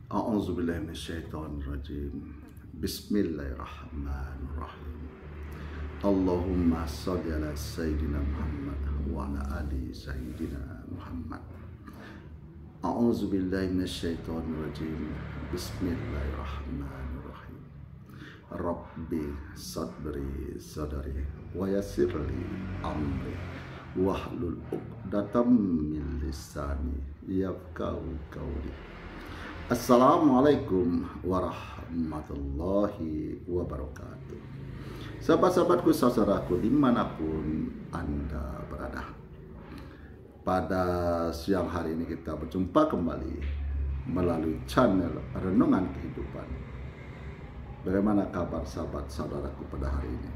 A'udzubillahi minasyaitonirrajim. Bismillahirrahmanirrahim. Allahumma sholli ala sayyidina Muhammad wa ala ali sayyidina Muhammad. A'udzubillahi minasyaitonirrajim. Bismillahirrahmanirrahim. Rabbi sadri wa yassirli amri wahlul 'uqdatam min lisani yafqahu qawli. Assalamualaikum warahmatullahi wabarakatuh. Sahabat-sahabatku, saudaraku dimanapun Anda berada, pada siang hari ini kita berjumpa kembali melalui channel Renungan Kehidupan. Bagaimana kabar sahabat saudaraku pada hari ini?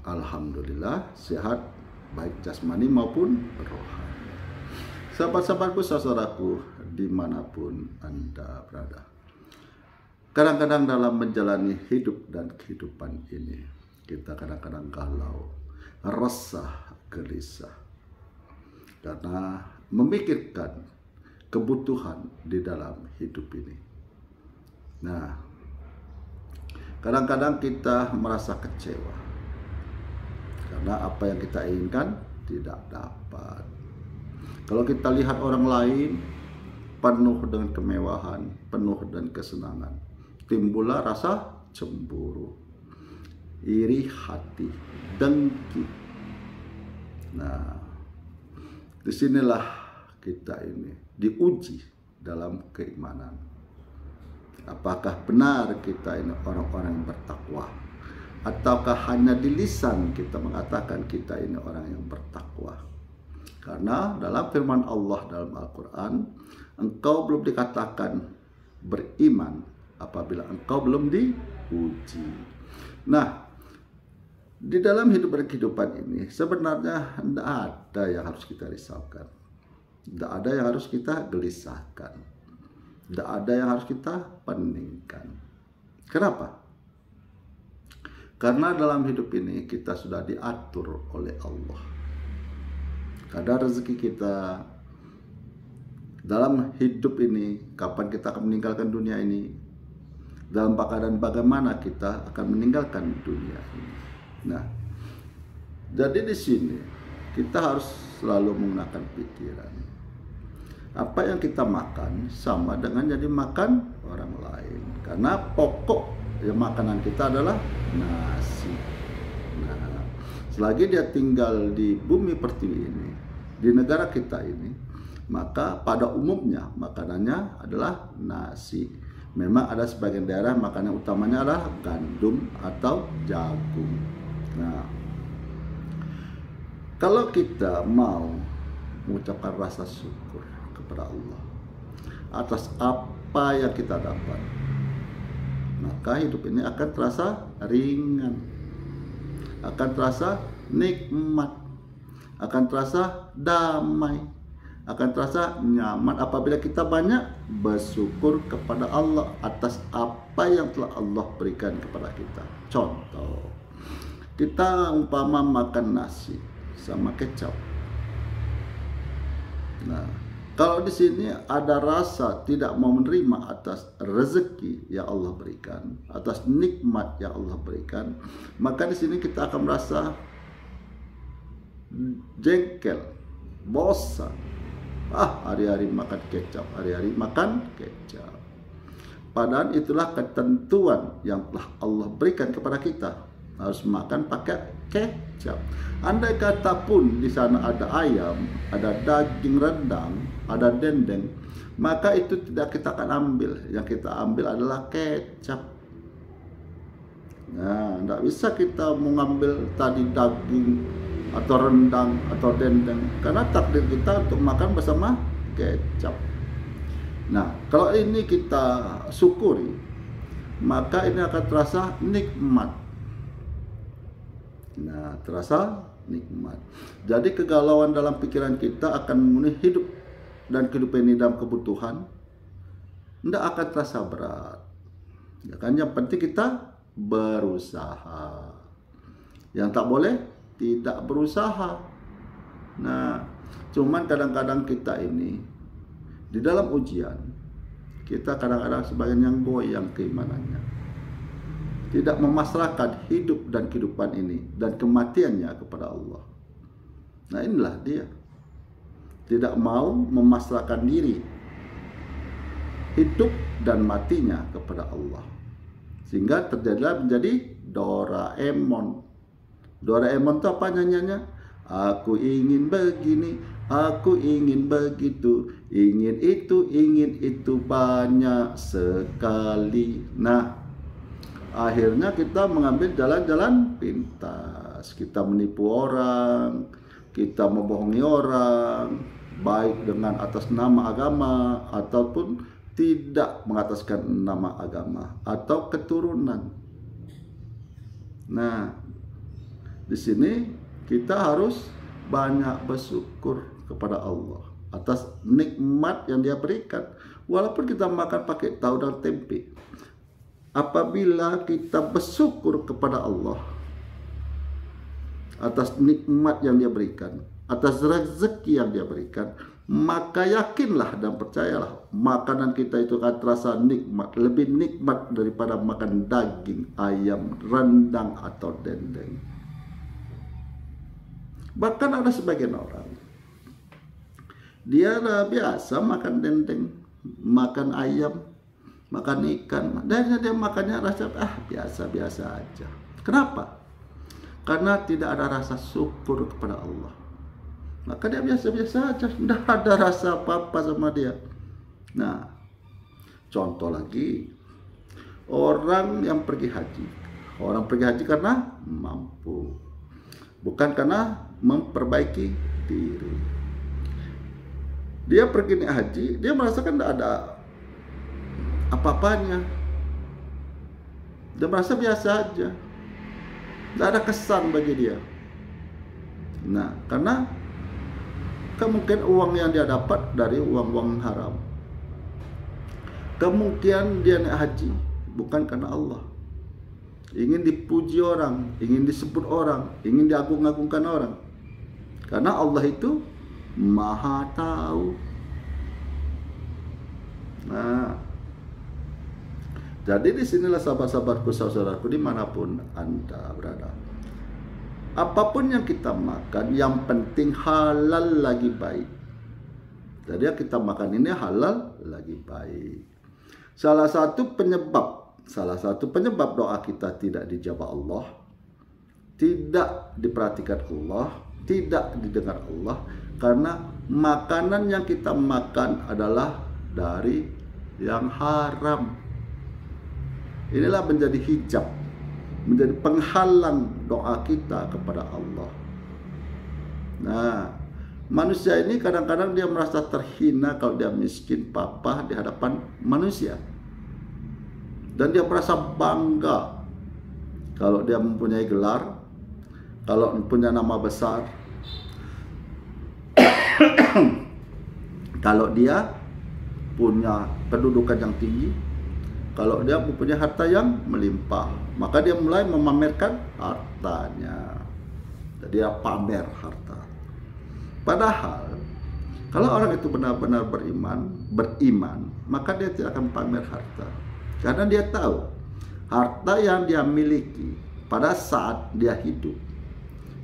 Alhamdulillah sehat, baik jasmani maupun rohani. Sahabat-sahabatku, saudaraku dimanapun Anda berada, kadang-kadang dalam menjalani hidup dan kehidupan ini, kita kadang-kadang galau, resah, gelisah, karena memikirkan kebutuhan di dalam hidup ini. Nah, kadang-kadang kita merasa kecewa, karena apa yang kita inginkan tidak dapat. Kalau kita lihat orang lain penuh dengan kemewahan, penuh dengan kesenangan, timbullah rasa cemburu, iri hati, dengki. Nah, disinilah kita ini diuji dalam keimanan. Apakah benar kita ini orang-orang yang bertakwa, ataukah hanya di lisan kita mengatakan kita ini orang yang bertakwa? Karena dalam firman Allah dalam Al-Quran, engkau belum dikatakan beriman apabila engkau belum diuji. Nah, di dalam hidup dan kehidupan ini sebenarnya tidak ada yang harus kita risaukan, tidak ada yang harus kita gelisahkan, tidak ada yang harus kita peningkan. Kenapa? Karena dalam hidup ini kita sudah diatur oleh Allah. Kadar rezeki kita dalam hidup ini, kapan kita akan meninggalkan dunia ini, dalam keadaan bagaimana kita akan meninggalkan dunia ini. Nah, jadi di sini kita harus selalu menggunakan pikiran. Apa yang kita makan sama dengan jadi makan orang lain, karena pokok makanan kita adalah nasi. Nah, selagi dia tinggal di bumi pertiwi ini, di negara kita ini, maka pada umumnya makanannya adalah nasi. Memang ada sebagian daerah makanan utamanya adalah gandum atau jagung. Nah, kalau kita mau mengucapkan rasa syukur kepada Allah atas apa yang kita dapat, maka hidup ini akan terasa ringan, akan terasa nikmat, akan terasa damai, akan terasa nyaman apabila kita banyak bersyukur kepada Allah atas apa yang telah Allah berikan kepada kita. Contoh, kita umpama makan nasi sama kecap. Nah, kalau di sini ada rasa tidak mau menerima atas rezeki yang Allah berikan, atas nikmat yang Allah berikan, maka di sini kita akan merasa jengkel, bosan. Hari-hari makan kecap, hari-hari makan kecap. Padahal itulah ketentuan yang telah Allah berikan kepada kita, harus makan pakai kecap. Andai kata pun di sana ada ayam, ada daging rendang, ada dendeng, maka itu tidak kita akan ambil. Yang kita ambil adalah kecap. Nah, tidak bisa kita mengambil tadi daging atau rendang atau dendeng, karena takdir kita untuk makan bersama kecap. Nah, kalau ini kita syukuri, maka ini akan terasa nikmat. Nah, terasa nikmat. Jadi kegalauan dalam pikiran kita akan memenuhi hidup dan kehidupan ini dalam kebutuhan, tidak akan terasa berat. Ya kan, yang penting kita berusaha. Yang tak boleh tidak berusaha. Nah, cuman kadang-kadang kita ini di dalam ujian kita kadang-kadang sebagian yang goyang keimanannya, tidak memasrahkan hidup dan kehidupan ini dan kematiannya kepada Allah. Nah, inilah dia, tidak mau memasrahkan diri hidup dan matinya kepada Allah, sehingga terjadilah menjadi Doraemon. Doraemon itu apa nyanyiannya? Aku ingin begini, aku ingin begitu, ingin itu banyak sekali. Nah, akhirnya kita mengambil jalan-jalan pintas. Kita menipu orang, kita membohongi orang, baik dengan atas nama agama ataupun tidak mengataskan nama agama atau keturunan. Nah, di sini kita harus banyak bersyukur kepada Allah atas nikmat yang Dia berikan. Walaupun kita makan pakai tahu dan tempe, apabila kita bersyukur kepada Allah atas nikmat yang Dia berikan, atas rezeki yang Dia berikan, maka yakinlah dan percayalah makanan kita itu akan terasa nikmat, lebih nikmat daripada makan daging, ayam, rendang atau dendeng. Bahkan ada sebagian orang, dia dah biasa makan dendeng, makan ayam, makan ikan, dan dia makannya rasa biasa-biasa aja. Kenapa? Karena tidak ada rasa syukur kepada Allah. Maka dia biasa-biasa aja, tidak ada rasa apa-apa sama dia. Nah, contoh lagi, orang yang pergi haji. Orang pergi haji karena mampu, bukan karena memperbaiki diri. Dia pergi naik haji, dia merasakan tidak ada apa-apanya. Dia merasa biasa aja, tidak ada kesan bagi dia. Nah, karena kemungkinan uang yang dia dapat dari uang-uang haram. Kemungkinan dia naik haji bukan karena Allah, ingin dipuji orang, ingin disebut orang, ingin diagung-agungkan orang. Karena Allah itu Maha tahu. Nah, jadi disinilah sahabat-sahabatku, saudaraku dimanapun Anda berada, apapun yang kita makan, yang penting halal lagi baik. Jadi yang kita makan ini halal lagi baik. Salah satu penyebab doa kita tidak dijawab Allah, tidak diperhatikan Allah, tidak didengar Allah, karena makanan yang kita makan adalah dari yang haram. Inilah menjadi hijab, menjadi penghalang doa kita kepada Allah. Nah, manusia ini kadang-kadang dia merasa terhina kalau dia miskin papa di hadapan manusia. Dan dia merasa bangga kalau dia mempunyai gelar, kalau mempunyai nama besar, kalau dia punya kedudukan yang tinggi, kalau dia mempunyai harta yang melimpah, maka dia mulai memamerkan hartanya. Jadi dia pamer harta. Padahal kalau orang itu benar-benar beriman, maka dia tidak akan pamer harta. Karena dia tahu harta yang dia miliki pada saat dia hidup,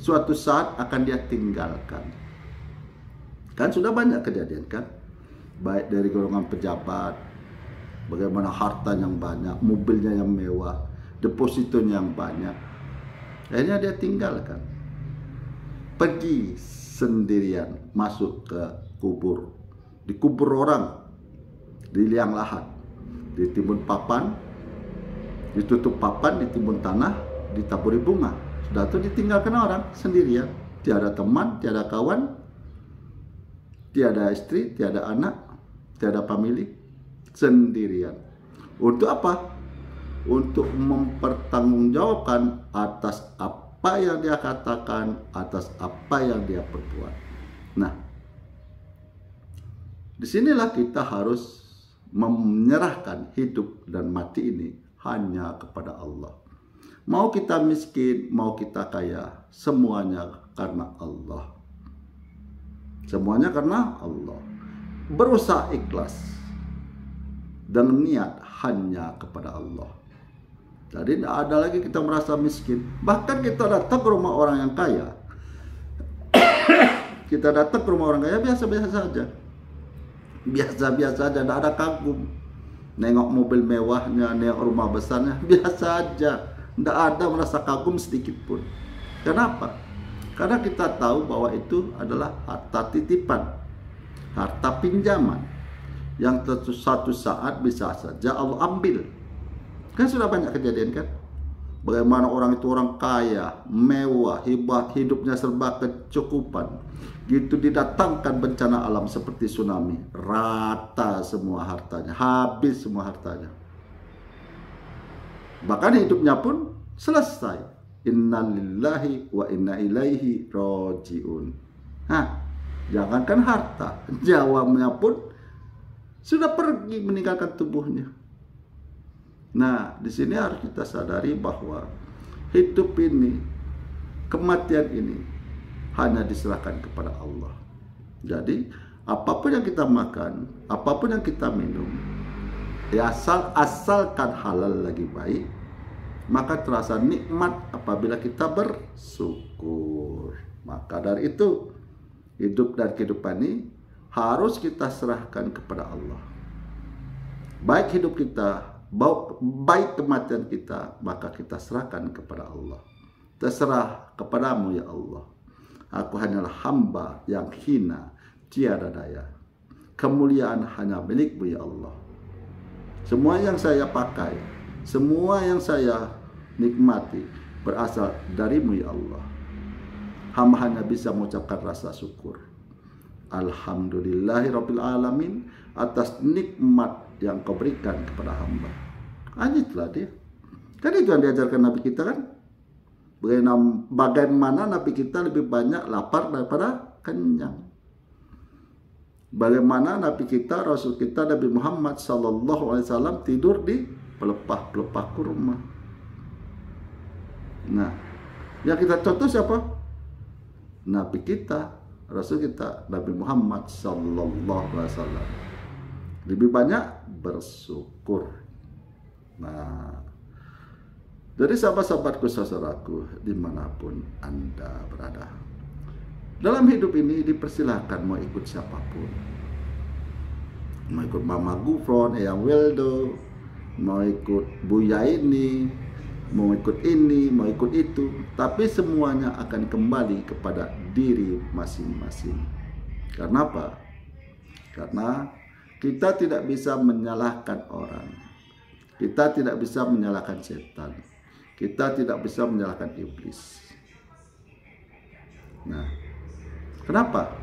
suatu saat akan dia tinggalkan. Kan sudah banyak kejadian kan, baik dari golongan pejabat, bagaimana harta yang banyak, mobilnya yang mewah, depositonya yang banyak, akhirnya dia tinggalkan, pergi sendirian masuk ke kubur, dikubur orang di liang lahat, ditimbun papan, ditutup papan, ditimbun tanah, ditaburi bunga. Sudah itu ditinggalkan orang sendirian, tiada teman, tiada kawan, tiada istri, tiada anak, tiada famili, sendirian. Untuk apa? Untuk mempertanggungjawabkan atas apa yang dia katakan, atas apa yang dia perbuat. Nah, disinilah kita harus menyerahkan hidup dan mati ini hanya kepada Allah. Mau kita miskin, mau kita kaya, semuanya karena Allah. Semuanya karena Allah. Berusaha ikhlas. dengan niat hanya kepada Allah. Jadi tidak ada lagi kita merasa miskin. Bahkan kita datang ke rumah orang yang kaya, kita datang ke rumah orang kaya biasa-biasa saja, biasa-biasa aja, tidak ada kagum. Nengok mobil mewahnya, nengok rumah besarnya, biasa aja, tidak ada merasa kagum sedikit pun. Kenapa? Karena kita tahu bahwa itu adalah harta titipan, harta pinjaman yang suatu saat bisa saja Allah ambil. Kan sudah banyak kejadian kan? Bagaimana orang itu orang kaya, mewah, hebat, hidupnya serba kecukupan. Gitu didatangkan bencana alam seperti tsunami, rata semua hartanya, habis semua hartanya. Bahkan hidupnya pun selesai. Innalillahi wa inna ilaihi rajiun. Jangankan harta, nyawanya pun sudah pergi meninggalkan tubuhnya. Nah, di sini harus kita sadari bahwa hidup ini, kematian ini hanya diserahkan kepada Allah. Jadi, apapun yang kita makan, apapun yang kita minum, ya asalkan halal lagi baik, maka terasa nikmat apabila kita bersyukur. Maka dari itu, hidup dan kehidupan ini harus kita serahkan kepada Allah. Baik hidup kita, baik kematian kita, maka kita serahkan kepada Allah. Terserah kepadamu ya Allah. Aku hanyalah hamba yang hina, tiada daya. Kemuliaan hanya milikmu ya Allah. Semua yang saya pakai, semua yang saya nikmati berasal darimu ya Allah. Hamba hanya bisa mengucapkan rasa syukur. Alhamdulillahirabbil alamin atas nikmat yang kau berikan kepada hamba. Itulah dia. Kan itu yang diajarkan Nabi kita kan. Bagaimana Nabi kita lebih banyak lapar daripada kenyang. Bagaimana Nabi kita, Rasul kita, Nabi Muhammad SAW tidur di pelepah-pelepah kurma. Nah, yang kita contoh siapa? Nabi kita, Rasul kita, Nabi Muhammad SAW. Lebih banyak bersyukur. Nah, jadi sahabat-sahabatku, saudaraku, dimanapun Anda berada, dalam hidup ini dipersilahkan mau ikut siapapun. Mau ikut Mama Gufron, Eyang Wildo, mau ikut Buya ini, mau ikut ini, mau ikut itu, tapi semuanya akan kembali kepada diri masing-masing. Karena apa? Karena kita tidak bisa menyalahkan orang. Kita tidak bisa menyalahkan setan. Kita tidak bisa menyalahkan iblis. Nah, kenapa?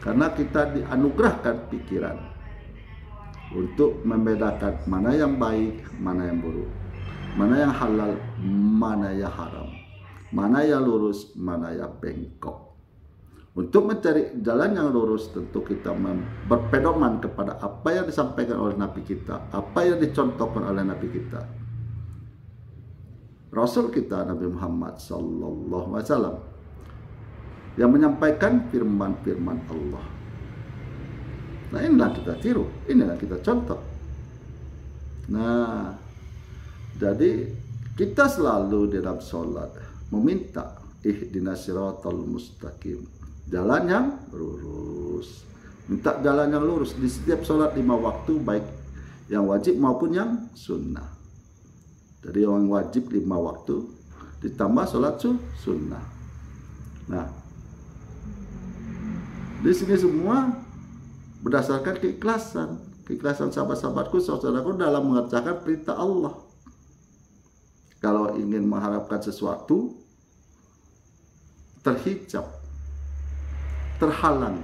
Karena kita dianugerahkan pikiran untuk membedakan mana yang baik, mana yang buruk, mana yang halal, mana yang haram, mana yang lurus, mana yang bengkok. Untuk mencari jalan yang lurus, tentu kita berpedoman kepada apa yang disampaikan oleh Nabi kita, apa yang dicontohkan oleh Nabi kita, Rasul kita Nabi Muhammad SAW, yang menyampaikan firman-firman Allah. Nah, inilah kita tiru, inilah kita contoh. Nah, jadi kita selalu dalam sholat meminta ihdinas siratal mustaqim, jalan yang lurus. Minta jalan yang lurus di setiap sholat 5 waktu, baik yang wajib maupun yang sunnah. Jadi yang wajib 5 waktu ditambah sholat sunnah. Nah, di sini semua berdasarkan keikhlasan sahabat-sahabatku, saudaraku dalam mengerjakan perintah Allah. Kalau ingin mengharapkan sesuatu, terhijab, terhalang,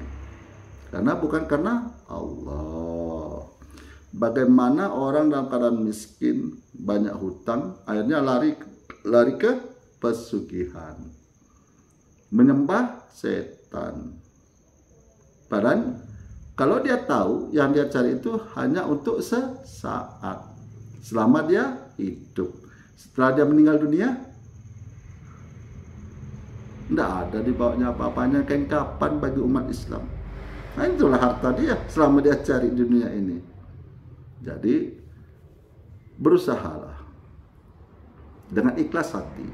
karena bukan karena Allah. Bagaimana orang dalam keadaan miskin, banyak hutang, akhirnya lari ke pesugihan, menyembah setan. Padahal kalau dia tahu yang dia cari itu hanya untuk sesaat, selama dia hidup. Setelah dia meninggal dunia, tidak ada dibawanya apa-apanya, kapan bagi umat Islam. Nah, itulah harta dia selama dia cari dunia ini. Jadi berusahalah dengan ikhlas hati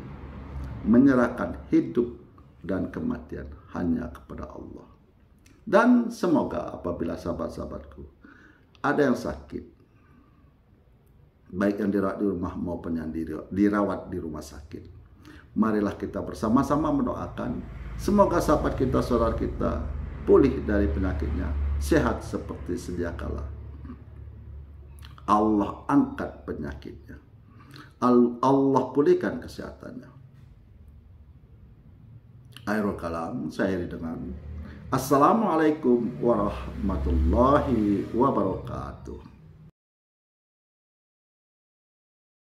menyerahkan hidup dan kematian hanya kepada Allah. Dan semoga apabila sahabat-sahabatku ada yang sakit, baik yang dirawat di rumah maupun yang dirawat di rumah sakit, marilah kita bersama-sama mendoakan semoga sahabat kita, saudara kita pulih dari penyakitnya, sehat seperti sedia kala. Allah angkat penyakitnya, Allah pulihkan kesehatannya. Akhirul kalam, saya akhiri dengan Assalamualaikum warahmatullahi wabarakatuh.